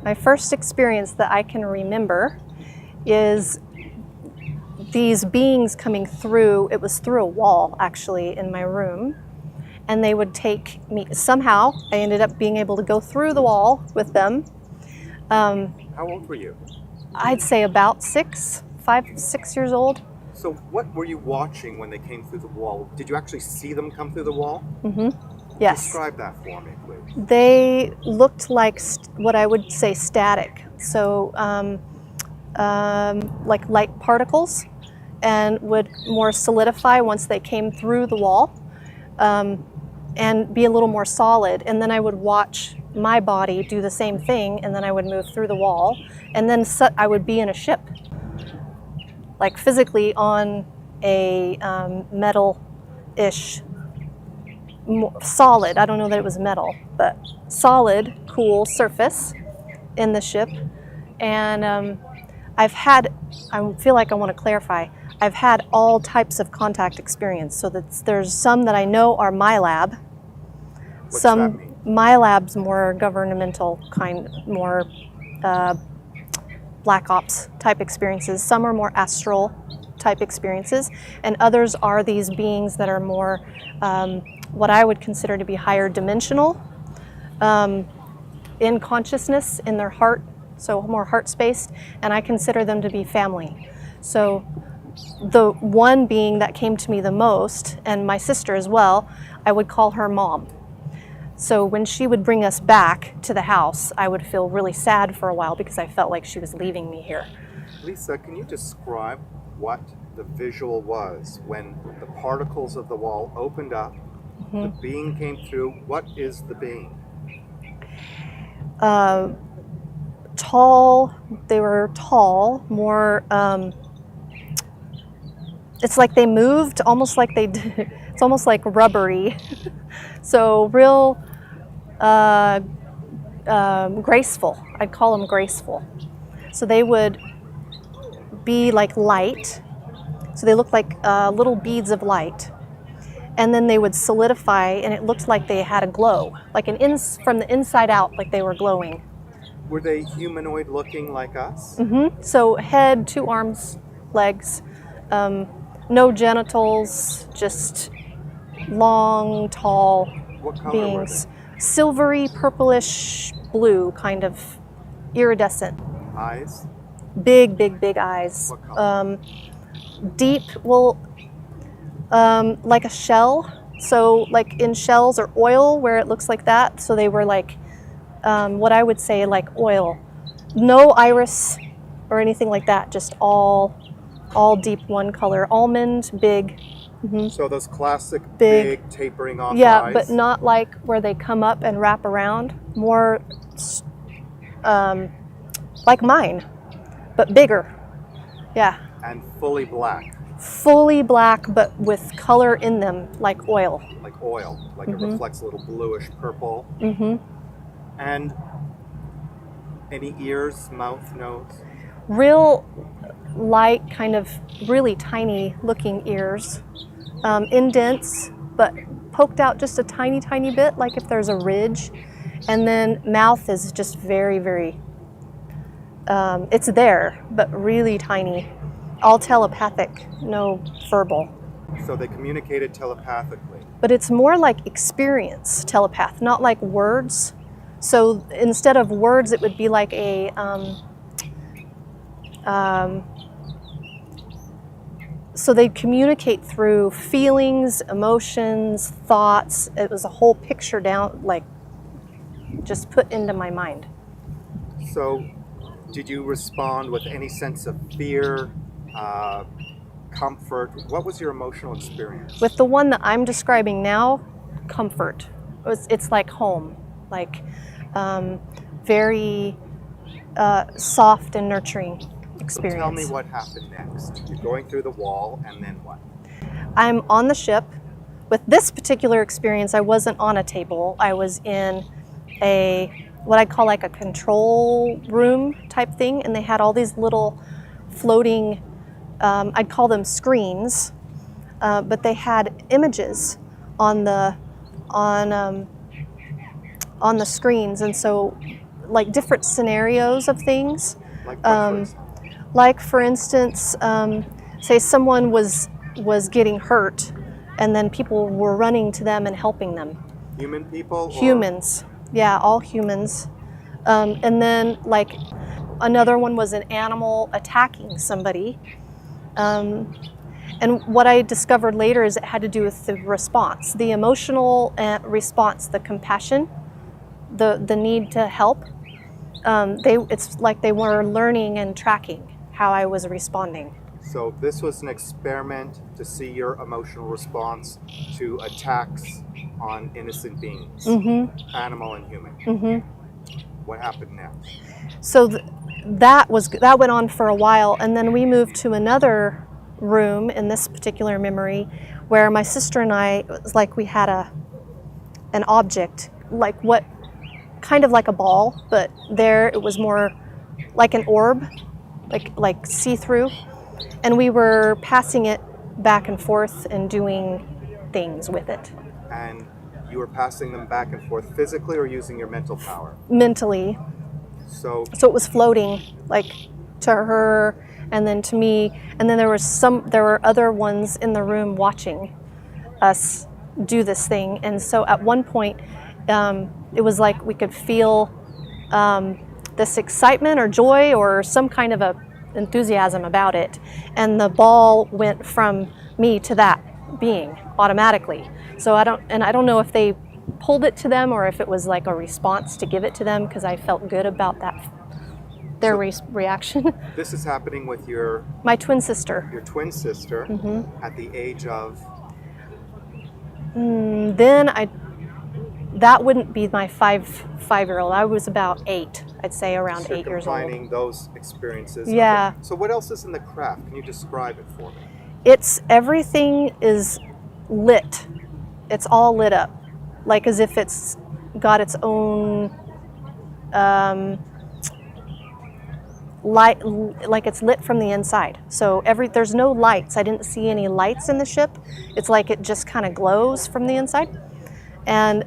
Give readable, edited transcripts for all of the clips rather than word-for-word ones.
My first experience that I can remember is these beings coming through. It was through a wall, actually, in my room. And they would take me, somehow I ended up being able to go through the wall with them. How old were you? I'd say about 5, 6 years old. So what were you watching when they came through the wall? Did you actually see them come through the wall? Mm-hmm. Yes. Describe that for me, please. They looked like what I would say static. So like light particles, and would more solidify once they came through the wall. And be a little more solid, and then I would watch my body do the same thing, and then I would move through the wall, and then I would be in a ship, like physically on a metal-ish, solid, I don't know that it was metal, but solid, cool surface in the ship. And I feel like I want to clarify, I've had all types of contact experience. So there's some that I know are MyLab. What's that mean? MyLab's more governmental kind, more Black Ops type experiences. Some are more astral type experiences, and others are these beings that are more what I would consider to be higher dimensional in consciousness, in their heart, so more heart-spaced, and I consider them to be family. So the one being that came to me the most, and my sister as well, I would call her mom. So when she would bring us back to the house, I would feel really sad for a while because I felt like she was leaving me here. Lisa, can you describe what the visual was when the particles of the wall opened up, the being came through? What is the being? Tall, they were tall, more, it's like they moved almost like they did, it's almost like rubbery. So real graceful, I'd call them graceful. So they would be like light, so they looked like little beads of light. And then they would solidify, and it looked like they had a glow, like from the inside out, like they were glowing. Were they humanoid looking like us? Mm-hmm. So head, 2 arms, legs, no genitals, just long, tall What color beings. were Silvery, purplish, blue, kind of iridescent. they? Eyes? Big, big, big eyes. What color? Deep, like a shell. So like in shells or oil where it looks like that. So they were like, what I would say like oil. No iris or anything like that, just all deep one color. Almond, big. Mm-hmm. So those classic big tapering off eyes? Yeah, but not like where they come up and wrap around. More like mine, but bigger. Yeah. And fully black? Fully black, but with color in them, like oil. Like oil, like it reflects a little bluish purple. Mm-hmm. And any ears, mouth, nose? Real light, kind of really tiny looking ears. Indents, but poked out just a tiny, tiny bit, like if there's a ridge. And then mouth is just very, very, it's there, but really tiny. All telepathic, no verbal. So they communicated telepathically? But it's more like experience, telepath, not like words. So instead of words, it would be like a, so they'd communicate through feelings, emotions, thoughts. It was a whole picture down, like just put into my mind. So did you respond with any sense of fear, comfort? What was your emotional experience? With the one that I'm describing now, comfort. It's like home, like very soft and nurturing experience. So tell me what happened next. You're going through the wall, and then what? I'm on the ship. With this particular experience, I wasn't on a table. I was in what I'd call like a control room type thing, and they had all these little floating, I'd call them screens, but they had images on the screens, and so like different scenarios of things. Like what, for example? Like for instance, say someone was getting hurt, and then people were running to them and helping them. Human people? Humans, yeah, all humans. And then like another one was an animal attacking somebody. And what I discovered later is it had to do with the response, the emotional response, the compassion, the need to help. It's like they were learning and tracking how I was responding. So this was an experiment to see your emotional response to attacks on innocent beings, animal and human. What happened next? So that went on for a while, and then we moved to another room in this particular memory where my sister and I, it was like we had an object, like what kind of like a ball, but there it was more like an orb, like see-through, and we were passing it back and forth and doing things with it. And you were passing them back and forth physically or using your mental power? Mentally. So it was floating, like to her and then to me, and then there were other ones in the room watching us do this thing. And so at one point it was like we could feel this excitement or joy or some kind of a enthusiasm about it, and the ball went from me to that being automatically. So I don't know if they pulled it to them or if it was like a response to give it to them, because I felt good about their reaction. This is happening with my twin sister. Your twin sister at the age of? That wouldn't be my five-year-old. I was about 8, I'd say around 8 years old. Combining those experiences. Yeah. Okay. So what else is in the craft? Can you describe it for me? Everything is lit. It's all lit up, like as if it's got its own light, like it's lit from the inside. So there's no lights. I didn't see any lights in the ship. It's like it just kind of glows from the inside. And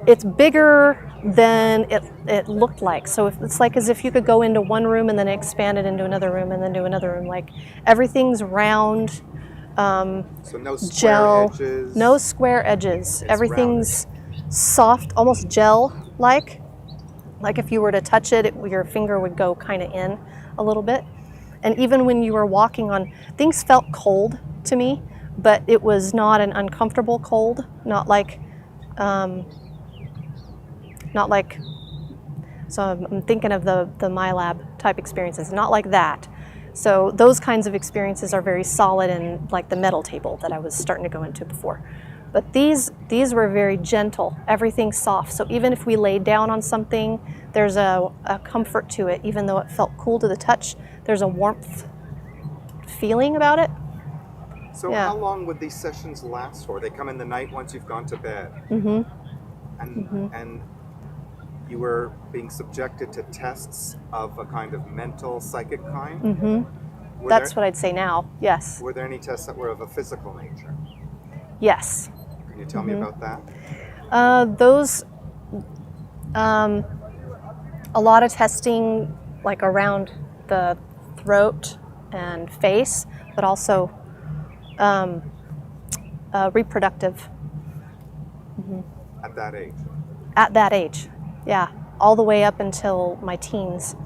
it's bigger than it looked like. So it's like as if you could go into one room and then expand it into another room and then do another room. Like everything's round. So no square gel, edges? No square edges. It's Everything's soft, almost gel-like. Like if you were to touch it, your finger would go kind of in a little bit. And even when you were walking on, things felt cold to me, but it was not an uncomfortable cold, not like, so I'm thinking of the MyLab type experiences, not like that. So those kinds of experiences are very solid and like the metal table that I was starting to go into before. But these were very gentle, everything's soft. So even if we laid down on something, there's a comfort to it. Even though it felt cool to the touch, there's a warmth feeling about it. So how long would these sessions last for? They come in the night once you've gone to bed. And you were being subjected to tests of a kind of mental, psychic kind? That's what I'd say now, yes. Were there any tests that were of a physical nature? Yes. Can you tell me about that? Those, a lot of testing like around the throat and face, but also reproductive. At that age? At that age, yeah. All the way up until my teens.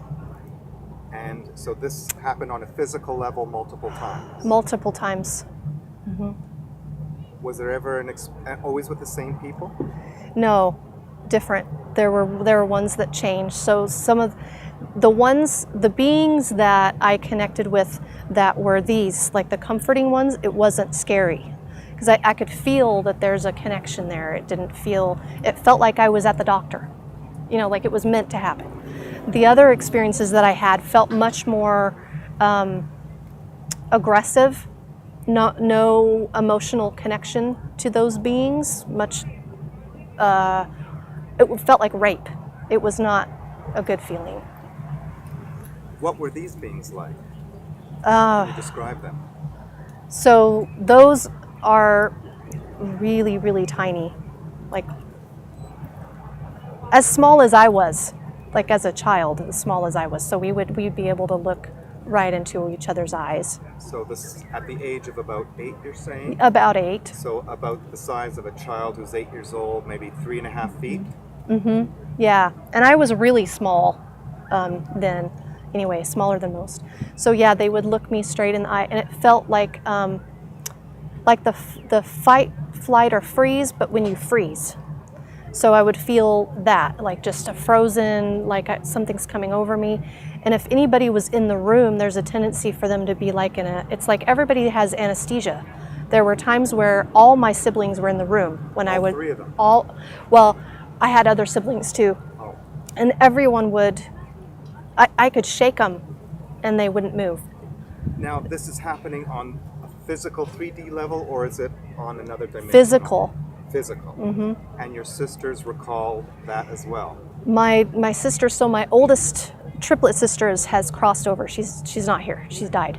And so this happened on a physical level multiple times? Multiple times. Was there ever always with the same people? No, different. There were ones that changed. So some of the beings that I connected with that were these, like the comforting ones, it wasn't scary. Because I could feel that there's a connection there. It felt like I was at the doctor. You know, like it was meant to happen. The other experiences that I had felt much more aggressive. No emotional connection to those beings. It felt like rape. It was not a good feeling. What were these beings like? Can you describe them? So those are really, really tiny. Like as small as I was, like as a child, as small as I was. So we'd be able to look right into each other's eyes. So this at the age of about 8, you're saying? About 8. So about the size of a child who's 8 years old, maybe 3.5 feet. Yeah, and I was really small then. Anyway, smaller than most. So yeah, they would look me straight in the eye, and it felt like the fight, flight, or freeze, but when you freeze. So I would feel that, like just a frozen, like something's coming over me. And if anybody was in the room, there's a tendency for them to be like it's like everybody has anesthesia. There were times where all my siblings were in the room when I would. 3 of them. Well, I had other siblings too. Oh. And everyone would, I could shake them and they wouldn't move. Now, this is happening on a physical 3D level, or is it on another dimension? Physical. Physical. And your sisters recall that as well? My sister, so my oldest triplet sister has crossed over. She's not here. She's died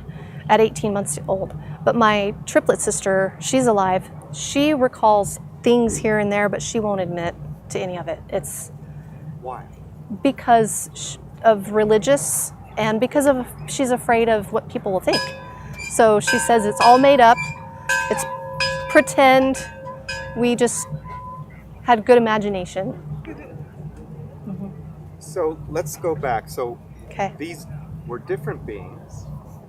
at 18 months old. But my triplet sister, she's alive. She recalls things here and there, but she won't admit to any of it. It's Why? because of religious, and because of she's afraid of what people will think. So she says it's all made up. It's pretend. We just had good imagination. So let's go back. So Okay. these were different beings,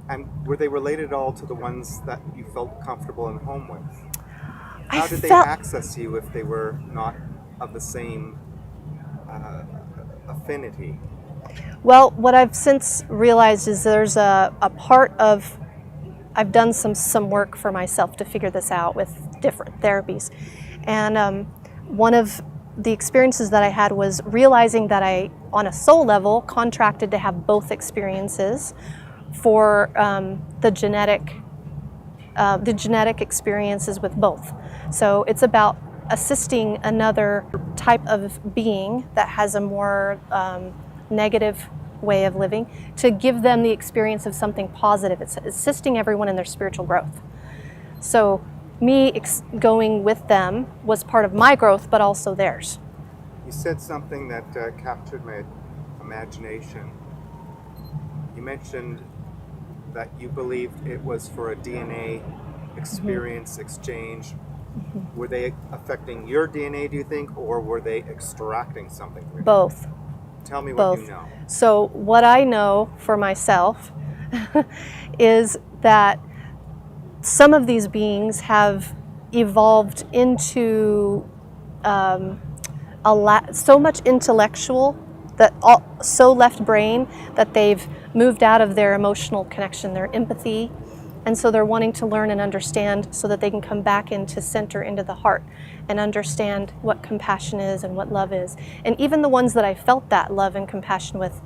and were they related at all to the ones that you felt comfortable and home with? How did they access you if they were not of the same affinity? Well, what I've since realized is there's a part of, I've done some work for myself to figure this out with different therapies. And one of the experiences that I had was realizing that I, on a soul level, contracted to have both experiences for the genetic experiences with both. So it's about assisting another type of being that has a more negative way of living to give them the experience of something positive. It's assisting everyone in their spiritual growth. So me going with them was part of my growth, but also theirs. You said something that captured my imagination. You mentioned that you believed it was for a DNA experience exchange. Were they affecting your DNA, do you think, or were they extracting something from it? Both. Tell me what Both. you know. So what I know for myself is that some of these beings have evolved into so much intellectual, so left brain that they've moved out of their emotional connection, their empathy, and so they're wanting to learn and understand so that they can come back into center, into the heart, and understand what compassion is and what love is. And even the ones that I felt that love and compassion with,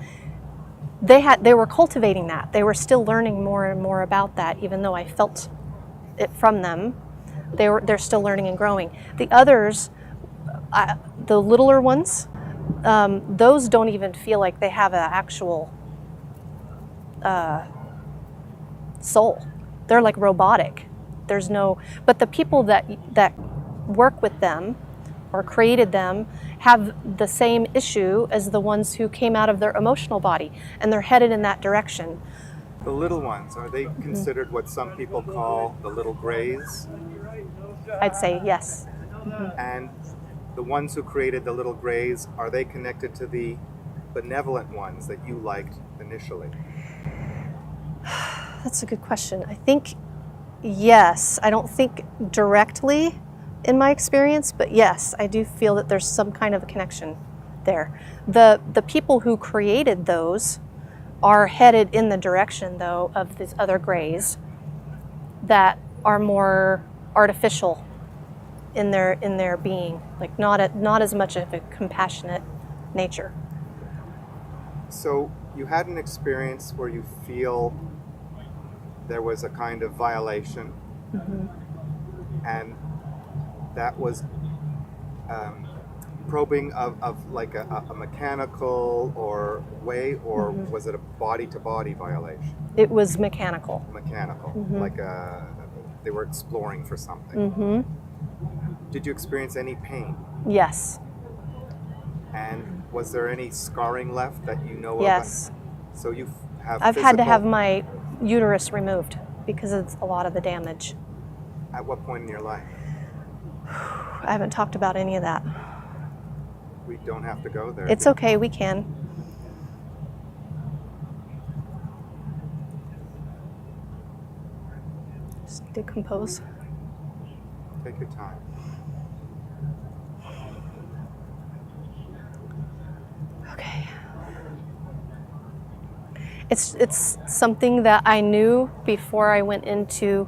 they were cultivating that. They were still learning more and more about that, even though I felt it from them. They're still learning and growing. The others, the littler ones, those don't even feel like they have an actual soul. They're like robotic. There's no, but the people that work with them or created them have the same issue as the ones who came out of their emotional body, and they're headed in that direction. The little ones, are they considered what some people call the little grays? I'd say yes. And the ones who created the little grays, are they connected to the benevolent ones that you liked initially? That's a good question. I think yes. I don't think directly in my experience, but yes, I do feel that there's some kind of a connection there. The people who created those are headed in the direction, though, of these other grays that are more artificial in their being, like not as much of a compassionate nature. So you had an experience where you feel there was a kind of violation, and that was probing of like a mechanical or way, or was it a body-to-body violation? It was mechanical. Mechanical, like they were exploring for something. Did you experience any pain? Yes. And was there any scarring left that you know Yes. of? So you have I've had to have physical- my uterus removed because of a lot of the damage. At what point in your life? I haven't talked about any of that. We don't have to go there. It's okay, we can. Just decompose. Take your time. Okay. It's something that I knew before I went into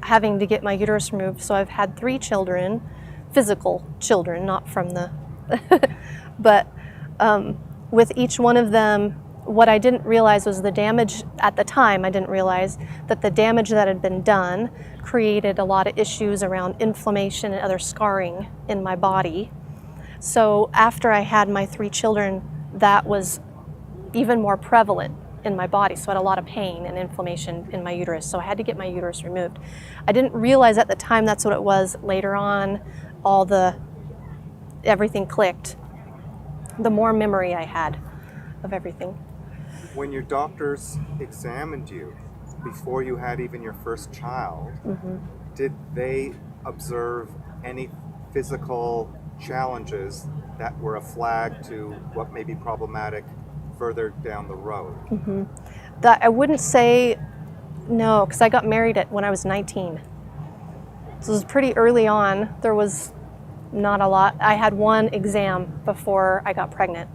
having to get my uterus removed. So I've had 3 children, physical children, not from the, but with each one of them, what I didn't realize was the damage at the time. I didn't realize that the damage that had been done created a lot of issues around inflammation and other scarring in my body. So after I had my 3 children, that was even more prevalent in my body. So I had a lot of pain and inflammation in my uterus. So I had to get my uterus removed. I didn't realize at the time that's what it was. Later on, everything clicked. The more memory I had of everything. When your doctors examined you before you had even your first child, did they observe any physical challenges that were a flag to what may be problematic further down the road? That I wouldn't say no, because I got married when I was 19. So it was pretty early on. There was not a lot. I had 1 exam before I got pregnant.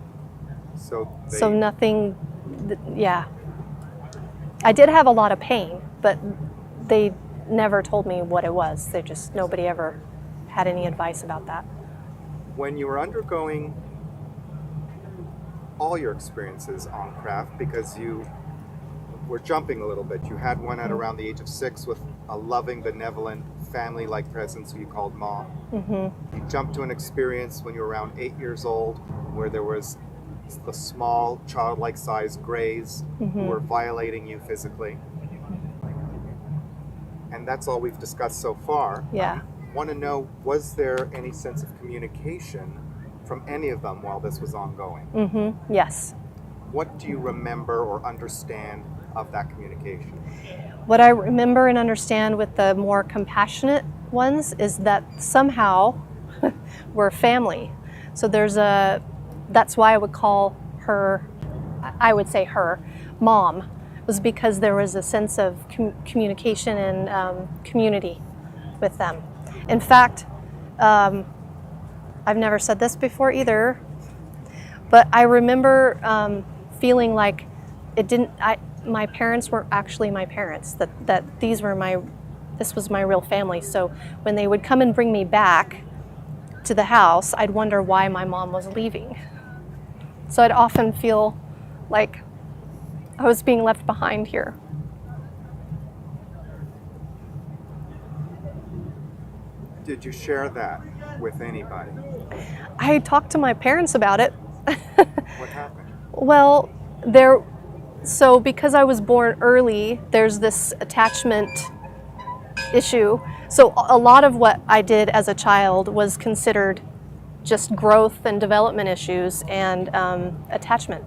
So Nothing, yeah. I did have a lot of pain, but they never told me what it was. Nobody ever had any advice about that. when you were undergoing all your experiences on craft, because you were jumping a little bit, you had one at around the age of 6 with a loving, benevolent, family-like presence who you called mom. You jumped to an experience when you were around 8 years old where there was the small, childlike sized grays who were violating you physically. And that's all we've discussed so far. Yeah. Want to know, was there any sense of communication from any of them while this was ongoing? Yes. What do you remember or understand of that communication? What I remember and understand with the more compassionate ones is that somehow we're family. So that's why I would call her, I would say her, mom, was because there was a sense of communication and community with them. In fact, I've never said this before either, but I remember feeling like my parents weren't actually my parents, that this was my real family. So when they would come and bring me back to the house, I'd wonder why my mom was leaving. So I'd often feel like I was being left behind here. Did you share that with anybody? I talked to my parents about it. What happened? Well, so because I was born early, there's this attachment issue. So a lot of what I did as a child was considered just growth and development issues and attachment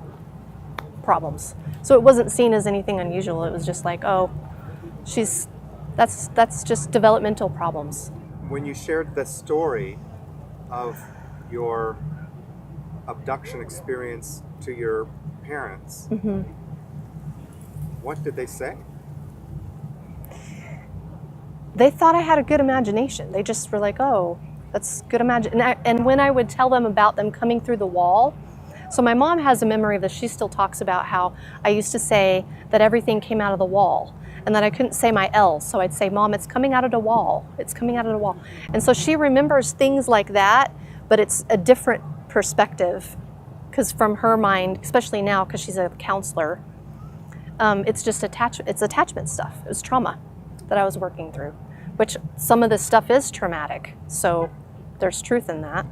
problems. So it wasn't seen as anything unusual. It was just like, oh, that's just developmental problems. When you shared the story of your abduction experience to your parents, what did they say? They thought I had a good imagination. They just were like, oh, that's good imagination. And when I would tell them about them coming through the wall, so my mom has a memory of this. She still talks about how I used to say that everything came out of the wall and that I couldn't say my L's. So I'd say, Mom, it's coming out of the wall. It's coming out of the wall. And so she remembers things like that, but it's a different perspective because from her mind, especially now because she's a counselor, it's just attachment stuff. It was trauma that I was working through, which some of this stuff is traumatic. So there's truth in that.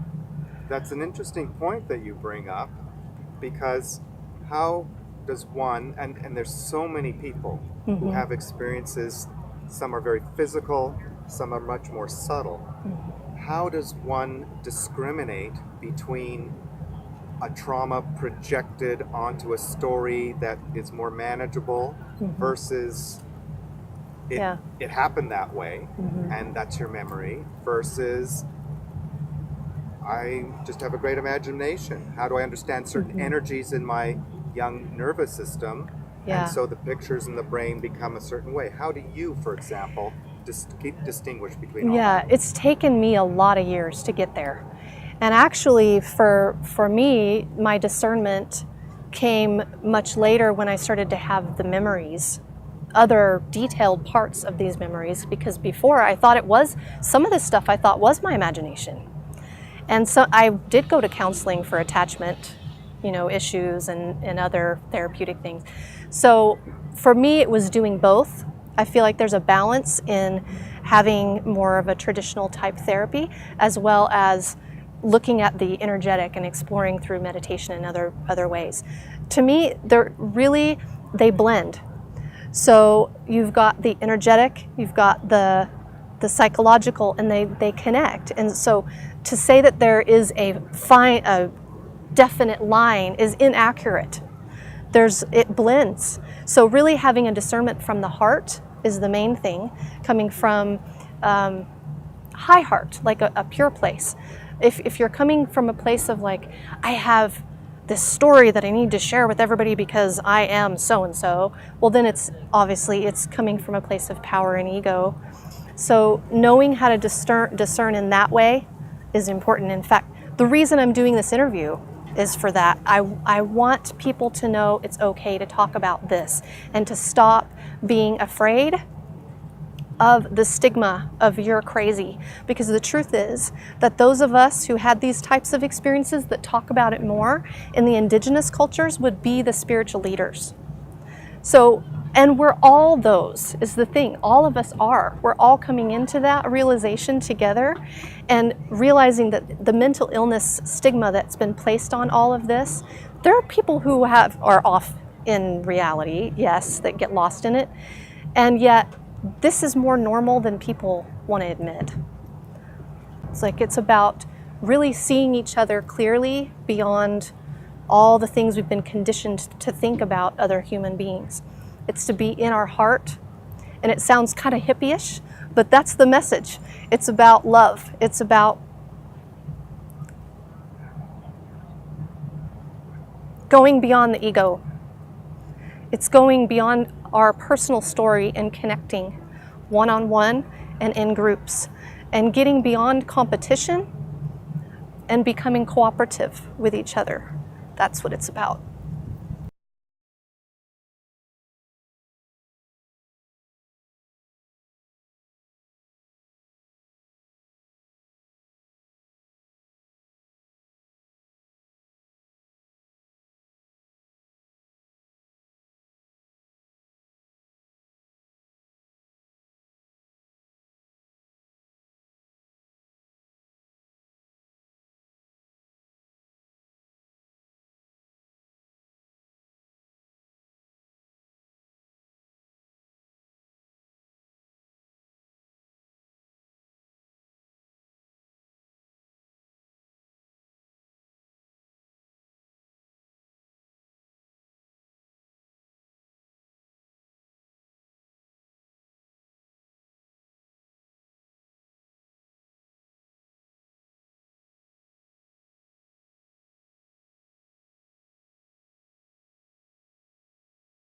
That's an interesting point that you bring up, because how does one, and there's so many people who have experiences, some are very physical, some are much more subtle. How does one discriminate between a trauma projected onto a story that is more manageable versus it happened that way and that's your memory, versus I just have a great imagination. How do I understand certain energies in my young nervous system? Yeah. And so the pictures in the brain become a certain way. How do you, for example, distinguish between all Yeah, that? it's taken me a lot of years to get there. And actually, for me, my discernment came much later when I started to have the memories, other detailed parts of these memories, because before I thought it was, some of this stuff I thought was my imagination. And so I did go to counseling for attachment, issues and other therapeutic things. So for me, it was doing both. I feel like there's a balance in having more of a traditional type therapy, as well as looking at the energetic and exploring through meditation and other ways. To me, they blend. So you've got the energetic, you've got the psychological, and they connect. And so to say that there is a definite line is inaccurate. It blends. So really having a discernment from the heart is the main thing, coming from high heart, like a pure place. If you're coming from a place of like, I have this story that I need to share with everybody because I am so-and-so, well then it's coming from a place of power and ego. So knowing how to discern in that way is important. In fact, the reason I'm doing this interview is for that. I want people to know it's okay to talk about this and to stop being afraid of the stigma of you're crazy, because the truth is that those of us who had these types of experiences that talk about it more in the indigenous cultures would be the spiritual leaders. So, and we're all those, is the thing. All of us are. We're all coming into that realization together and realizing that the mental illness stigma that's been placed on all of this, there are people who are off in reality, yes, that get lost in it, and yet this is more normal than people want to admit. It's about really seeing each other clearly beyond all the things we've been conditioned to think about other human beings. It's to be in our heart, and it sounds kind of hippie-ish, but that's the message. It's about love. It's about going beyond the ego. It's going beyond our personal story and connecting one-on-one and in groups, and getting beyond competition and becoming cooperative with each other. That's what it's about.